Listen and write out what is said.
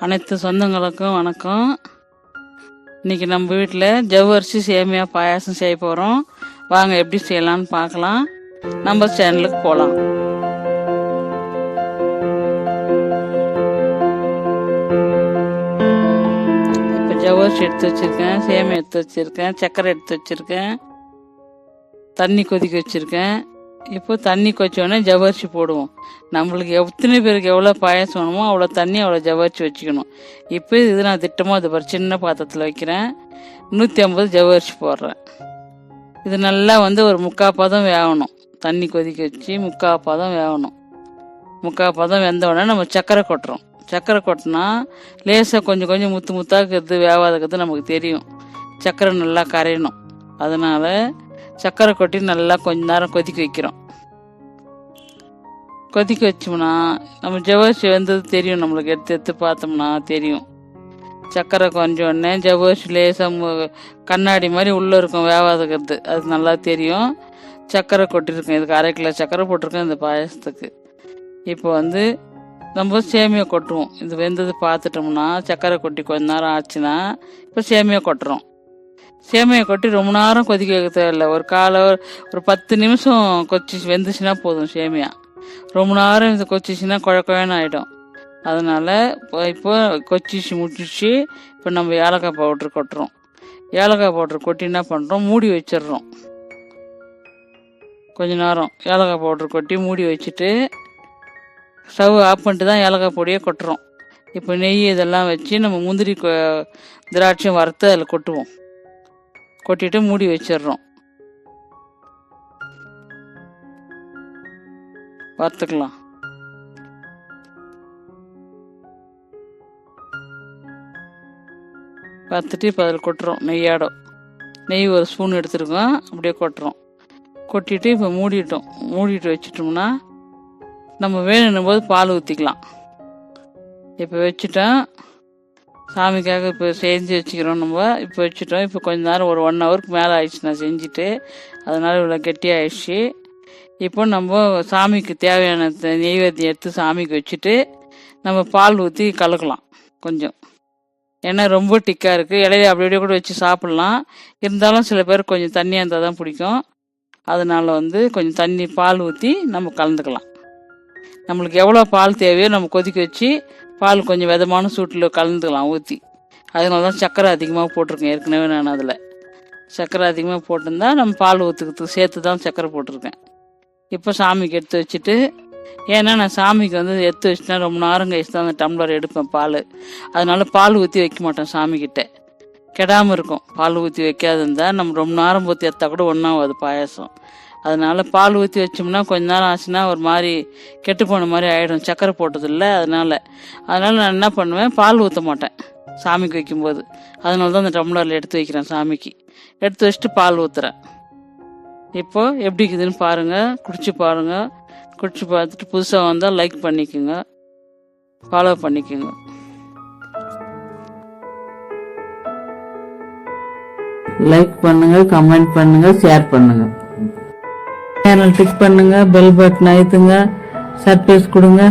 அனைத்து சொந்தங்களுக்கும் வணக்கம். இன்னைக்கு நம்ம வீட்டில் ஜவ்வரிசி சேமியா பாயாசம் செய்ய போகிறோம். வாங்க எப்படி செய்யலான்னு பார்க்கலாம். நம்ம சேனலுக்கு போகலாம். இப்போ ஜவ்வரிசி எடுத்து வச்சுருக்கேன், சேமியா எடுத்து வச்சுருக்கேன், சர்க்கரை எடுத்து வச்சுருக்கேன், தண்ணி கொதிக்க வச்சுருக்கேன். இப்போ தண்ணி கொச்சோடனே ஜவ்வரிசி போடுவோம். நம்மளுக்கு எத்தனை பேருக்கு எவ்வளோ பாயாசம் வேணுமோ அவ்வளோ தண்ணி அவ்வளோ ஜவ்வரிசி வச்சுக்கணும். இப்போ இது நான் திட்டமாக அது ஒரு சின்ன பாத்திரத்தில் வைக்கிறேன். 150 ஜவ்வரிசி போடுறேன். இது நல்லா ஒரு 3/4 பதம் வேகணும். தண்ணி கொதிக்க வச்சு 3/4 பதம் வேகணும். 3/4 பதம் வெந்த உடனே நம்ம சர்க்கரை கொட்டுறோம். சர்க்கரை கொட்டினா லேசாக கொஞ்சம் கொஞ்சம் முத்து முத்தாக்குறது வேவாதுக்கிறது நமக்கு தெரியும். சர்க்கரை நல்லா கரையணும். அதனால் சர்க்கரை கொட்டி நல்லா கொஞ்ச நேரம் கொதிக்க வைக்கிறோம். கொதிக்க வச்சோம்னா நம்ம ஜவ்வரிசி வெந்தது தெரியும். நம்மளுக்கு எடுத்து எடுத்து பார்த்தோம்னா தெரியும். சர்க்கரை கொஞ்சோடனே ஜவ்வரிசி லேசாக கண்ணாடி மாதிரி உள்ளே இருக்கும் வேவாதுக்கிறது, அது நல்லா தெரியும். சர்க்கரை கொட்டியிருக்கேன். இதுக்கு 1/2 கிலோ சர்க்கரை போட்டிருக்கேன் இந்த பாயசத்துக்கு. இப்போ நம்ம சேமியா கொட்டுவோம். இது வெந்தது பார்த்துட்டோம்னா சர்க்கரை கொட்டி கொஞ்ச நேரம் ஆச்சுன்னா இப்போ சேமியா கொட்டுறோம். சேமியா கொட்டி ரொம்ப நேரம் கொதிக்க வைக்க தேவையில்லை. ஒரு 10 நிமிஷம் வெந்துச்சுன்னா போதும். சேமியா ரொம்ப நேரம் இது கொச்சிச்சுன்னா குழன்னு ஆகிடும். அதனால் இப்போ கொச்சிச்சு முடிச்சிச்சு. இப்போ நம்ம ஏலக்காய் பவுட்ரு கொட்டுறோம். ஏலக்காய் பவுட்ரு கொட்டி என்ன பண்ணுறோம், மூடி வச்சிடுறோம். கொஞ்ச நேரம் ஏலக்காய் பவுட்ரு கொட்டி மூடி வச்சுட்டு ஸ்டவ் ஆஃப் பண்ணிட்டு தான் ஏலக்காய் பொடியை கொட்டுறோம். இப்போ நெய் இதெல்லாம் வச்சு நம்ம முந்திரி திராட்சையும் வறுத்து அதில் கொட்டுவோம். கொட்டிட்டு மூடி வச்சிடுறோம். வறுத்துக்கலாம். வறுத்துட்டு இப்போ அதில் கொட்டுறோம். நெய் ஒரு ஸ்பூன் எடுத்துருக்கோம், அப்படியே கொட்டுறோம். கொட்டிட்டு இப்போ மூடிட்டு வச்சிட்டோம்னா நம்ம வேணுன்னும் போது பால் ஊற்றிக்கலாம். இப்போ வச்சுட்டோம். சாமிக்காக இப்போ செஞ்சு வச்சுக்கிறோம். நம்ம இப்போ வச்சுட்டோம். இப்போ கொஞ்ச நேரம் ஒரு 1 ஹவருக்கு மேலே ஆயிடுச்சு நான் செஞ்சுட்டு. அதனால் இவ்வளோ கெட்டியாகிடுச்சு. இப்போ நம்ம சாமிக்கு தேவையான நெய்வேத்தியம் எடுத்து சாமிக்கு வச்சுட்டு நம்ம பால் ஊற்றி கலக்கலாம் கொஞ்சம். ஏன்னா ரொம்ப டிக்காக இருக்குது. இலையில அப்படி அப்படியே கூட வச்சு சாப்பிட்லாம். இருந்தாலும் சில பேர் கொஞ்சம் தண்ணியாக இருந்தால் தான் பிடிக்கும். அதனால் கொஞ்சம் தண்ணி பால் ஊற்றி நம்ம கலந்துக்கலாம். நம்மளுக்கு எவ்வளோ பால் தேவையோ நம்ம கொதிக்க வச்சு பால் கொஞ்சம் விதமான சூட்டில் கலந்துக்கலாம் ஊற்றி. அதனால தான் சர்க்கரை அதிகமாக போட்டிருக்கேன். ஏற்கனவே நான் அதில் சர்க்கரை அதிகமாக போட்டிருந்தா நம்ம பால் ஊற்றுக்கிறதுக்கு சேர்த்து தான் சர்க்கரை போட்டிருக்கேன். இப்போ சாமிக்கு எடுத்து வச்சுட்டு, ஏன்னா நான் சாமிக்கு எடுத்து வச்சுட்டா ரொம்ப நேரம் கழிச்சு தான் அந்த டம்ளர் எடுப்பேன் பால். அதனால பால் ஊற்றி வைக்க மாட்டேன். சாமிக்கிட்ட கெடாமல் இருக்கும். பால் ஊற்றி வைக்காது இருந்தால் நம்ம ரொம்ப நேரம் ஊற்றி எடுத்தால் கூட ஒன்றாகாது பாயாசம். அதனால் பால் ஊற்றி வச்சோம்னா கொஞ்ச நேரம் ஆச்சுன்னா ஒரு மாதிரி கெட்டு போன மாதிரி ஆகிடும், சர்க்கரை போட்டதில்லை. அதனால் நான் என்ன பண்ணுவேன், பால் ஊற்ற மாட்டேன் சாமிக்கு வைக்கும்போது. அதனால தான் அந்த டம்ளரில் எடுத்து வைக்கிறேன். சாமிக்கு எடுத்து வச்சுட்டு பால் ஊற்றுறேன். இப்போது எப்படி இருக்குதுன்னு பாருங்கள், குடிச்சு பாருங்கள். குடிச்சு பார்த்துட்டு புதுசாக வந்தால் லைக் பண்ணிக்கோங்க, ஃபாலோ பண்ணிக்கோங்க. லைக் பண்ணுங்கள், கமெண்ட் பண்ணுங்கள், ஷேர் பண்ணுங்கள். சேனல் கிளிக் பண்ணுங்க, பெல் பட்டன் அழுத்துங்க, சர்ப்ரைஸ் கொடுங்க.